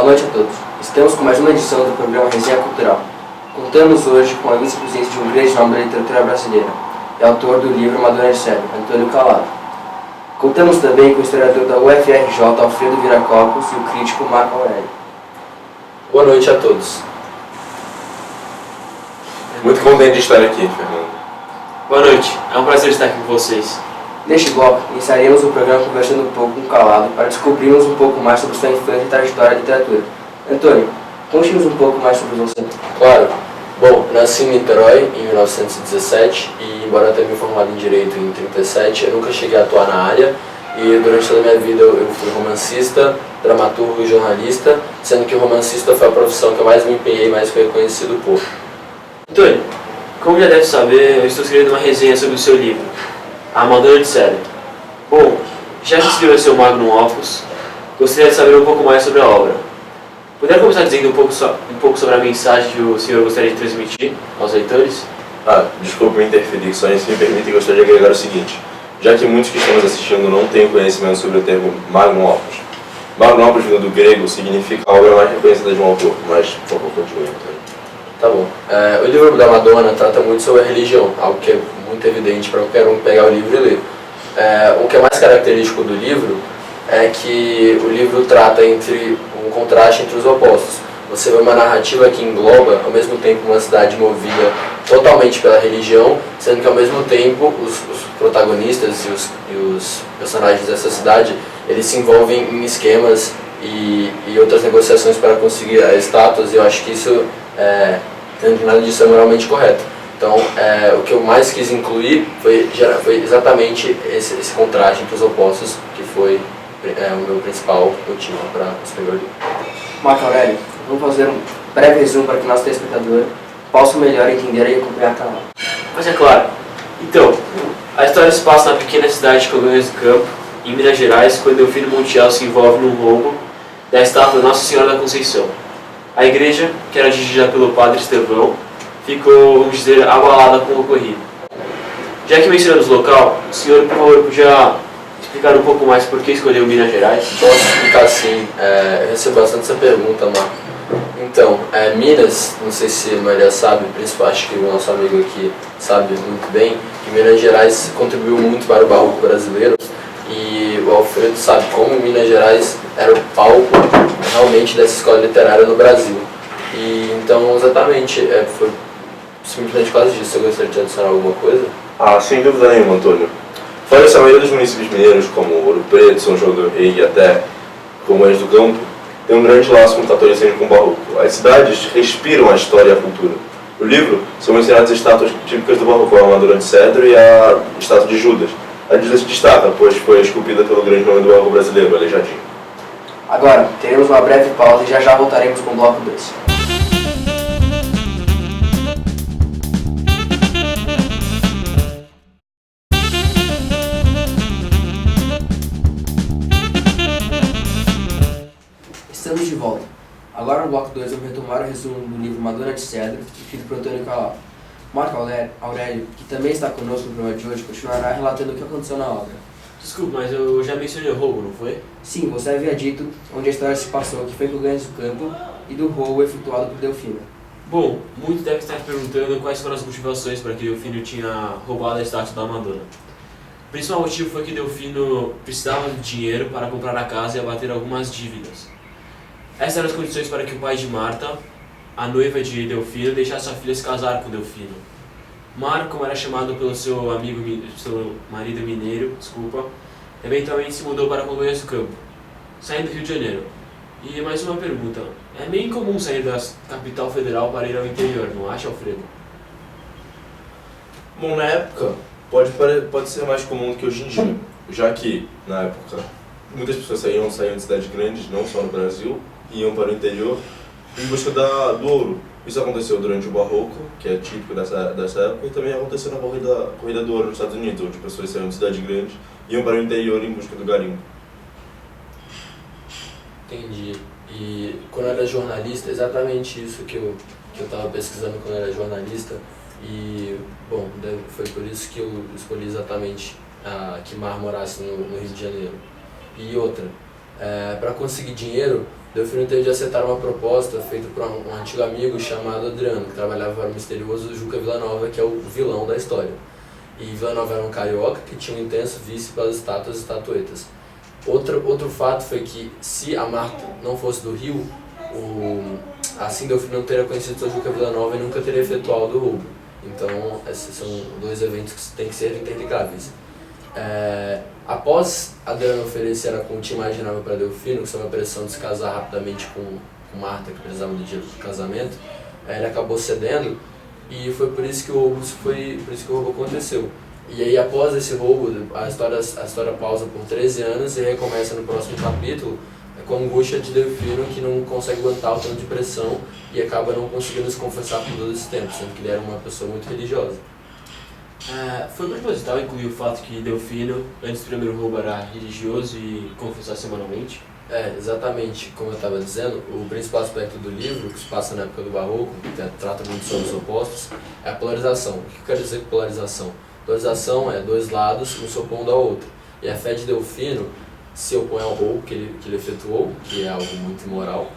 Boa noite a todos. Estamos com mais uma edição do programa Resenha Cultural. Contamos hoje com a ilustre presença de um grande nome da literatura brasileira e autor do livro Madonna de Cedro, Antônio Calado. Contamos também com o historiador da UFRJ, Alfredo Viracopos, e o crítico Marco Aurélio. Boa noite a todos. Muito contente de estar aqui, Fernando. Boa noite, é um prazer estar aqui com vocês. Neste bloco, iniciaremos o programa conversando um pouco com o Calado para descobrirmos um pouco mais sobre sua infância e trajetória na literatura. Antônio, conte-nos um pouco mais sobre você. Claro. Bom, nasci em Niterói em 1917 e, embora eu tenha me formado em Direito em 1937, eu nunca cheguei a atuar na área e durante toda a minha vida eu fui romancista, dramaturgo e jornalista, sendo que o romancista foi a profissão que eu mais me empenhei e mais fui reconhecido por. Antônio, como já deve saber, eu estou escrevendo uma resenha sobre o seu livro, A Madonna de Cedro. Bom, já que escreveu seu magnum opus, gostaria de saber um pouco mais sobre a obra. Poderia começar dizendo um pouco sobre a mensagem que o senhor gostaria de transmitir aos leitores? Desculpe me interferir, só isso me permite e gostaria de agregar o seguinte. Já que muitos que estamos assistindo não têm conhecimento sobre o termo magnum opus. Magnum opus, vindo do grego, significa a obra mais reconhecida de um autor, mas, por favor, continue. Tá bom. O livro da Madonna trata muito sobre a religião, algo que é muito evidente para qualquer um pegar o livro e ler. O que é mais característico do livro é que o livro trata um contraste entre os opostos. Você vê uma narrativa que engloba, ao mesmo tempo, uma cidade movida totalmente pela religião, sendo que, ao mesmo tempo, os protagonistas e os personagens dessa cidade, eles se envolvem em esquemas e outras negociações para conseguir status, e eu acho que isso, nada disso é moralmente correto. Então, o que eu mais quis incluir foi exatamente esse contraste entre os opostos, que foi o meu principal motivo para escrever o livro. Marco Aurélio, vamos fazer um breve resumo para que nosso telespectador possa melhor entender e acompanhar a canal. Mas é claro. Então, a história se passa na pequena cidade de Congonhas do Campo, em Minas Gerais, quando Delfino Montiel se envolve num roubo da estátua da Nossa Senhora da Conceição. A igreja, que era dirigida pelo padre Estevão, ficou, vamos dizer, abalada com o ocorrido. Já que mencionamos o local, o senhor, por favor, podia explicar um pouco mais por que escolheu Minas Gerais? Posso explicar sim. Eu recebo bastante essa pergunta, Marco. Então, Minas, não sei se a maioria sabe, principalmente acho que o nosso amigo aqui sabe muito bem, que Minas Gerais contribuiu muito para o barroco brasileiro, e o Alfredo sabe como Minas Gerais era o palco realmente dessa escola literária no Brasil. E então, exatamente, foi simplesmente por causa disso. Você gostaria de adicionar alguma coisa? Sem dúvida nenhuma, Antônio. Fora essa, a maioria dos municípios mineiros, como Ouro Preto, São João do Rei e até Congonhas do Campo, tem um grande laço com o catolicismo e com o barroco. As cidades respiram a história e a cultura. No livro, são mencionadas estátuas típicas do barroco, a Madonna de Cedro e a estátua de Judas. A de Judas se destaca, pois foi esculpida pelo grande nome do barroco brasileiro, Aleijadinho. Agora, teremos uma breve pausa e já voltaremos com o bloco 2. Estamos de volta. Agora no bloco 2 eu vou retomar o resumo do livro Madonna de Cedro, escrito por Antônio Calado. Marco Aurélio, que também está conosco no programa de hoje, continuará relatando o que aconteceu na obra. Desculpa, mas eu já mencionei o roubo, não foi? Sim, você havia dito onde a história se passou, que foi em Congonhas do Campo, e do roubo efetuado por Delfino. Bom, muitos devem estar perguntando quais foram as motivações para que Delfino tinha roubado a estátua da Madonna. O principal motivo foi que Delfino precisava de dinheiro para comprar a casa e abater algumas dívidas. Essas eram as condições para que o pai de Marta, a noiva de Delfino, deixasse sua filha se casar com Delfino. Mar, como era chamado pelo seu marido mineiro, eventualmente se mudou para Congonhas do Campo, saindo do Rio de Janeiro. E mais uma pergunta, é meio incomum sair da capital federal para ir ao interior, não acha, Alfredo? Bom, na época, pode ser mais comum do que hoje em dia, já que, na época, muitas pessoas saíam de cidades grandes, não só no Brasil, iam para o interior em busca do ouro. Isso aconteceu durante o Barroco, que é típico dessa época, e também aconteceu na corrida do ouro nos Estados Unidos, onde pessoas saíam de cidade grande e iam para o interior em busca do garimpo. Entendi. E quando eu era jornalista, exatamente isso que eu estava pesquisando quando eu era jornalista, e, bom, foi por isso que eu escolhi exatamente que Mar morasse no Rio de Janeiro. E outra, Para conseguir dinheiro, Delfino teve de aceitar uma proposta feita por um antigo amigo chamado Adriano, que trabalhava para o misterioso Juca Villanova, que é o vilão da história. E Villanova era um carioca que tinha um intenso vício pelas estátuas e estatuetas. Outro fato foi que, se a Marta não fosse do Rio, assim Delfino não teria conhecido o Juca Villanova e nunca teria efetuado o roubo. Então, esses são dois eventos que têm que ser interligáveis. Após Adriano oferecer a quantia imaginável para Delfino, sob a pressão de se casar rapidamente com Marta, que precisava do dinheiro do casamento, ele acabou cedendo, e foi por isso que o roubo aconteceu. E aí, após esse roubo, a história pausa por 13 anos e recomeça no próximo capítulo, com a angústia de Delfino, que não consegue aguentar o tanto de pressão e acaba não conseguindo se confessar por todo esse tempo, sendo que ele era uma pessoa muito religiosa. Foi proposital incluir o fato que Delfino, antes do primeiro roubo, era religioso e confessar semanalmente? Exatamente. Como eu estava dizendo, o principal aspecto do livro, que se passa na época do Barroco, que trata muito sobre os opostos, é a polarização. O que eu quero dizer com polarização? Polarização é dois lados, um se opondo ao outro. E a fé de Delfino se opõe ao roubo que ele efetuou, que é algo muito imoral,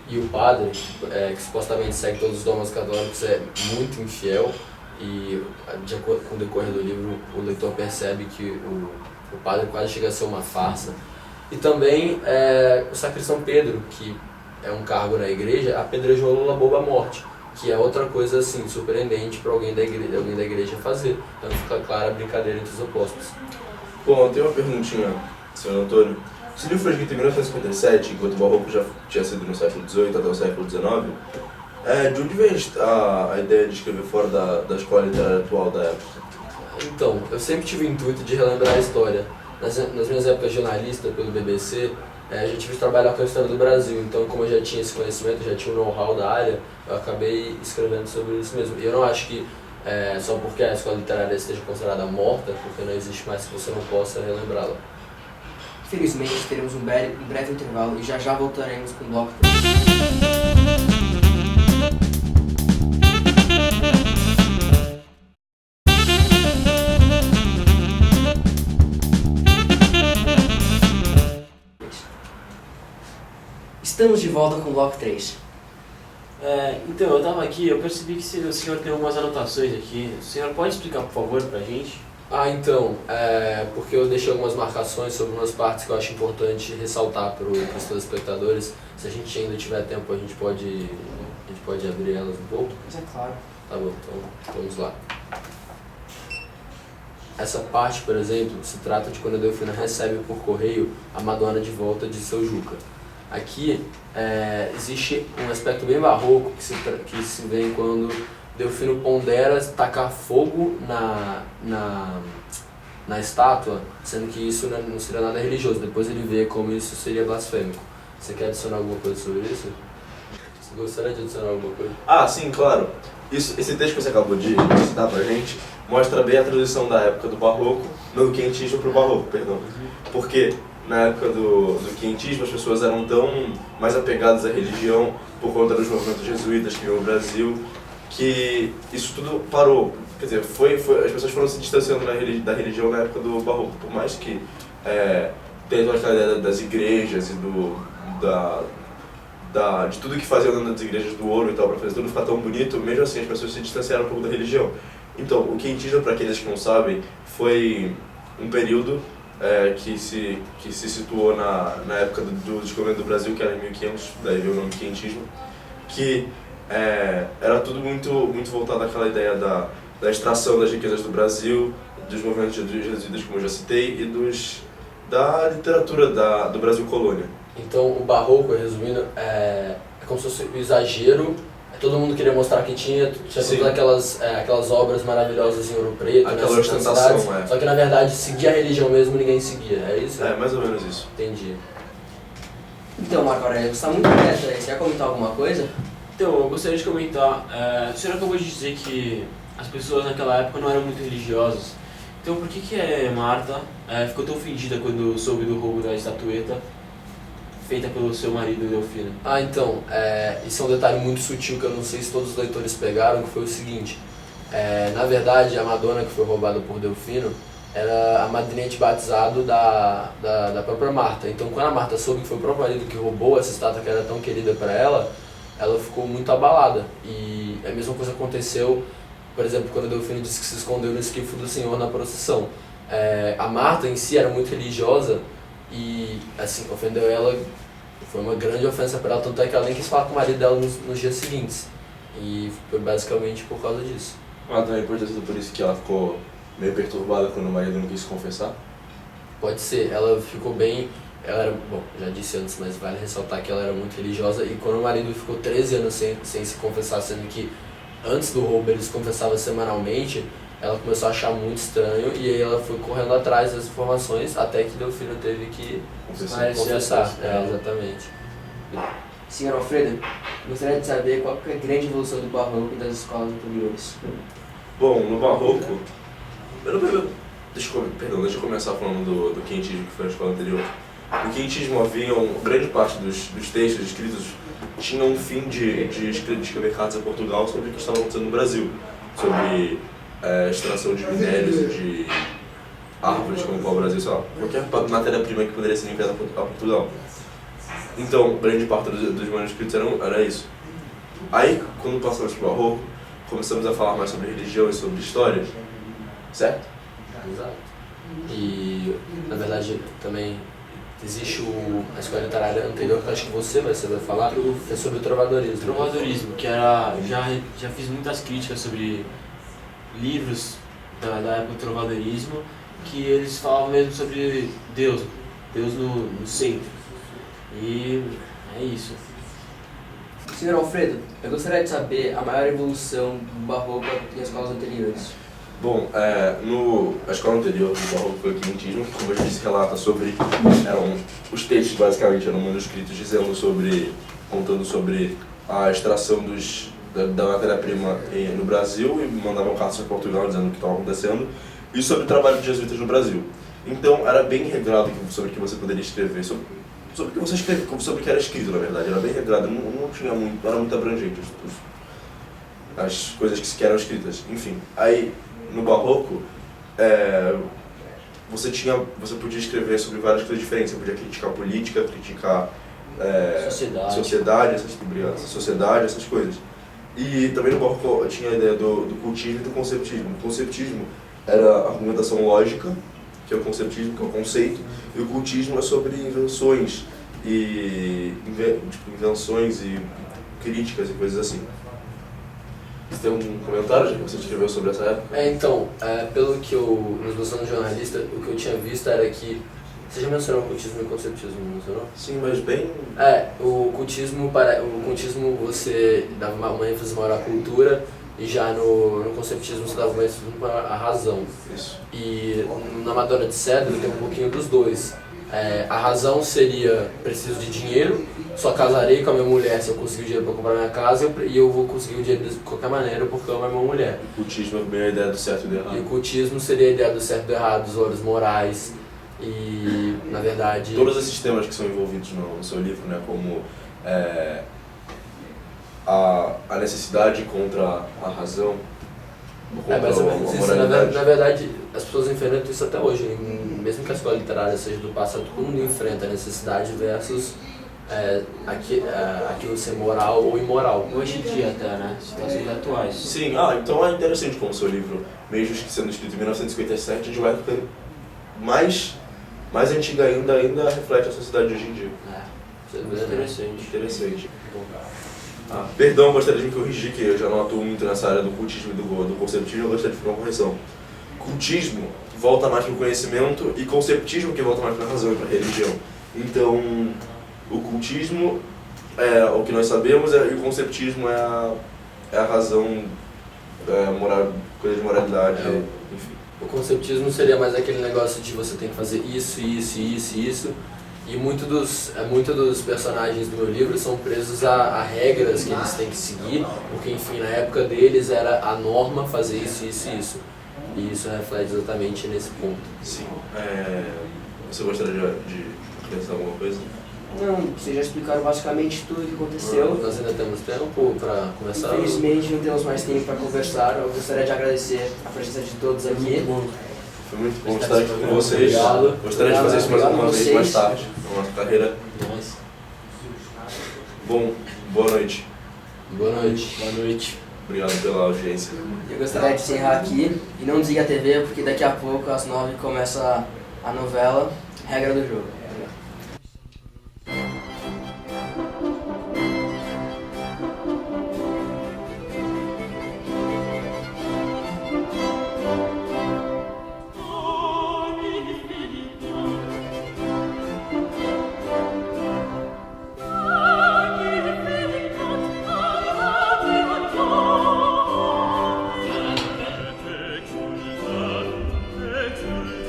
e o padre, que supostamente segue todos os dogmas católicos, é muito infiel, e de acordo com o decorrer do livro, o leitor percebe que o padre quase chega a ser uma farsa. E também o sacristão Pedro, que é um cargo na igreja, apedrejou Lula Boba à morte, que é outra coisa assim surpreendente para alguém da igreja fazer. Então fica clara a brincadeira entre os opostos. Bom, eu tenho uma perguntinha, senhor Antônio. Esse livro foi escrito em 1957, enquanto o Barroco já tinha sido no século XVIII até o século XIX. De onde vem a ideia de escrever fora da escola literária atual da época? Então, eu sempre tive o intuito de relembrar a história. Nas minhas épocas de jornalista pelo BBC, a gente tive que trabalhar com a história do Brasil. Então, como eu já tinha esse conhecimento, já tinha o know-how da área, eu acabei escrevendo sobre isso mesmo. E eu não acho que só porque a escola literária esteja considerada morta, porque não existe mais, que você não possa relembrá-la. Felizmente, teremos um breve intervalo e já voltaremos com o bloco 3. Estamos de volta com o bloco 3. Então, eu estava aqui, eu percebi que o senhor tem algumas anotações aqui. O senhor pode explicar, por favor, pra gente? Então, porque eu deixei algumas marcações sobre umas partes que eu acho importante ressaltar para os telespectadores. Se a gente ainda tiver tempo, a gente pode abrir elas um pouco. Mas é claro. Tá bom, então vamos lá. Essa parte, por exemplo, se trata de quando a Delfina recebe por correio a Madonna de volta de seu Juca. Aqui existe um aspecto bem barroco que se vê quando Delfino pondera tacar fogo na estátua, sendo que isso não seria nada religioso. Depois ele vê como isso seria blasfêmico. Você quer adicionar alguma coisa sobre isso? Você gostaria de adicionar alguma coisa? Sim, claro. Esse texto que você acabou de citar pra gente mostra bem a transição da época do Barroco, do quentismo pro Barroco, perdão. Porque na época do quentismo as pessoas eram tão mais apegadas à religião por conta dos movimentos jesuítas que vinham no Brasil, que isso tudo parou. Quer dizer, as pessoas foram se distanciando da religião na época do Barroco, por mais que tenha toda aquela ideia das igrejas e de tudo que faziam dentro das igrejas do ouro e tal, para fazer tudo ficar tão bonito, mesmo assim as pessoas se distanciaram um pouco da religião. Então, o quentismo, para aqueles que não sabem, foi um período que se situou na época do descobrimento do Brasil, que era em 1500, daí veio o nome quentismo, que era tudo muito, muito voltado àquela ideia da extração das riquezas do Brasil, dos movimentos jesuítas, como eu já citei, e da literatura do Brasil colônia. Então, o Barroco, resumindo, é como se fosse o exagero. Todo mundo queria mostrar que tinha todas aquelas obras maravilhosas em Ouro Preto, aquela nas ostentação, cidades, só que na verdade seguia a religião mesmo, ninguém seguia, é isso? Mais ou menos isso. Entendi. Então, Marco Aurélio, você está muito quieto aí. Você quer comentar alguma coisa? Então, eu gostaria de comentar. O senhor acabou de dizer que as pessoas naquela época não eram muito religiosas. Então, por que Marta ficou tão ofendida quando soube do roubo da estatueta feita pelo seu marido Delfino? Então, isso é um detalhe muito sutil que eu não sei se todos os leitores pegaram, que foi o seguinte. Na verdade, a Madonna que foi roubada por Delfino, era a madrinha de batizado da própria Marta. Então quando a Marta soube que foi o próprio marido que roubou essa estátua que era tão querida para ela ficou muito abalada. E a mesma coisa aconteceu, por exemplo, quando Delfino disse que se escondeu no esquife do Senhor na procissão. A Marta em si era muito religiosa e, assim, ofendeu ela, foi uma grande ofensa para ela, tanto é que ela nem quis falar com o marido dela nos dias seguintes. E foi basicamente por causa disso. Ah, também pode ter sido por isso que ela ficou meio perturbada quando o marido não quis se confessar? Pode ser, ela ficou bem, ela era, bom, já disse antes, mas vale ressaltar que ela era muito religiosa e quando o marido ficou 13 anos sem se confessar, sendo que antes do roubo ele se confessava semanalmente, ela começou a achar muito estranho e aí ela foi correndo atrás das informações até que Delfino teve que confessar. Exatamente. Senhor Alfredo, gostaria de saber qual que é a grande evolução do barroco e das escolas anteriores. Bom, no barroco, deixa eu começar falando do quentismo, que foi a escola anterior. No quentismo havia grande parte dos textos escritos tinham um fim de escrever cartas a Portugal sobre o que estava acontecendo no Brasil, sobre extração de minérios e de árvores como o pau-brasil, sei lá, qualquer matéria-prima que poderia ser enviada a Portugal. Então, grande parte dos manuscritos era isso. Aí, quando passamos para o barroco, começamos a falar mais sobre religião e sobre história, certo? Exato. E, na verdade, também existe a escola literária anterior, que acho que você vai falar, que é sobre o trovadorismo. Trovadorismo, que era... Já fiz muitas críticas sobre livros da época do trovadorismo, que eles falavam mesmo sobre Deus no centro. E é isso. Senhor Alfredo, eu gostaria de saber a maior evolução do barroco em escolas anteriores. Bom, a escola anterior do barroco foi o quinhentismo, que, como eu já disse, relata sobre... os textos, basicamente, eram manuscritos contando sobre a extração da matéria-prima no Brasil e mandavam cartas para Portugal dizendo o que estava acontecendo e sobre o trabalho de jesuítas no Brasil. Então, era bem regrado sobre o que você poderia escrever, sobre o que você escrevia, sobre o que era escrito, na verdade. Era bem regrado, não tinha muito, era muito abrangente as coisas que eram escritas. Enfim, aí no barroco, você podia escrever sobre várias coisas diferentes. Você podia criticar política, criticar sociedade, essas coisas. E também no barroco tinha a ideia do cultismo e do conceptismo. O conceptismo era a argumentação lógica, que é o conceptismo, que é o conceito, e o cultismo é sobre invenções e críticas e coisas assim. Você tem algum comentário que você escreveu sobre essa época? Então, pelo que nos gostando de jornalista, o que eu tinha visto era que... Você já mencionou o cultismo e o conceptismo, não mencionou? Sim, mas bem... O cultismo você dava uma ênfase maior à cultura, e já no conceptismo você dava uma ênfase maior à razão. Isso. E na Madonna de Cedro tem um pouquinho dos dois. A razão seria: preciso de dinheiro, só casarei com a minha mulher se eu conseguir o dinheiro para comprar minha casa, e eu vou conseguir o dinheiro de qualquer maneira porque eu amo a minha mulher. O cultismo é bem a ideia do certo e do errado. E o cultismo seria a ideia do certo e do errado, dos valores morais. E, na verdade... Todos esses temas que são envolvidos no seu livro, né, como a necessidade contra a razão, contra mais ou menos a isso. moralidade. Na verdade, as pessoas enfrentam isso até hoje. Mesmo que a escola literária seja do passado, todo mundo enfrenta a necessidade versus aquilo ser moral ou imoral. Hoje em dia até, né? Situações atuais. Sim, então é interessante como o seu livro, mesmo sendo escrito em 1957, de uma época mais antiga ainda reflete a sociedade de hoje em dia. Interessante. Perdão, gostaria de me corrigir, que eu já não atuo muito nessa área do cultismo e do conceptismo, eu gostaria de fazer uma correção. Cultismo volta mais para o conhecimento e conceptismo que volta mais para a razão e para a religião. Então, o cultismo é o que nós sabemos e o conceptismo é a razão, coisa de moralidade, enfim. O conceptismo seria mais aquele negócio de você tem que fazer isso. E muitos dos personagens do meu livro são presos a regras que eles têm que seguir, porque, enfim, na época deles era a norma fazer isso. E isso reflete exatamente nesse ponto. Sim. Você gostaria de acrescentar alguma coisa? Não, vocês já explicaram basicamente tudo o que aconteceu. Nós ainda temos tempo para começar? Infelizmente não temos mais tempo para conversar. Eu gostaria de agradecer a presença de todos aqui. Foi muito bom estar aqui com vocês. Obrigado. Gostaria de fazer isso mais Obrigado uma a vez vocês. mais tarde, na nossa carreira. Nossa. Bom, boa noite. Boa noite. Boa noite. Obrigado pela audiência. Eu gostaria de encerrar aqui e não desliga a TV, porque daqui a pouco, às 9, começa a novela Regra do Jogo. Thank you.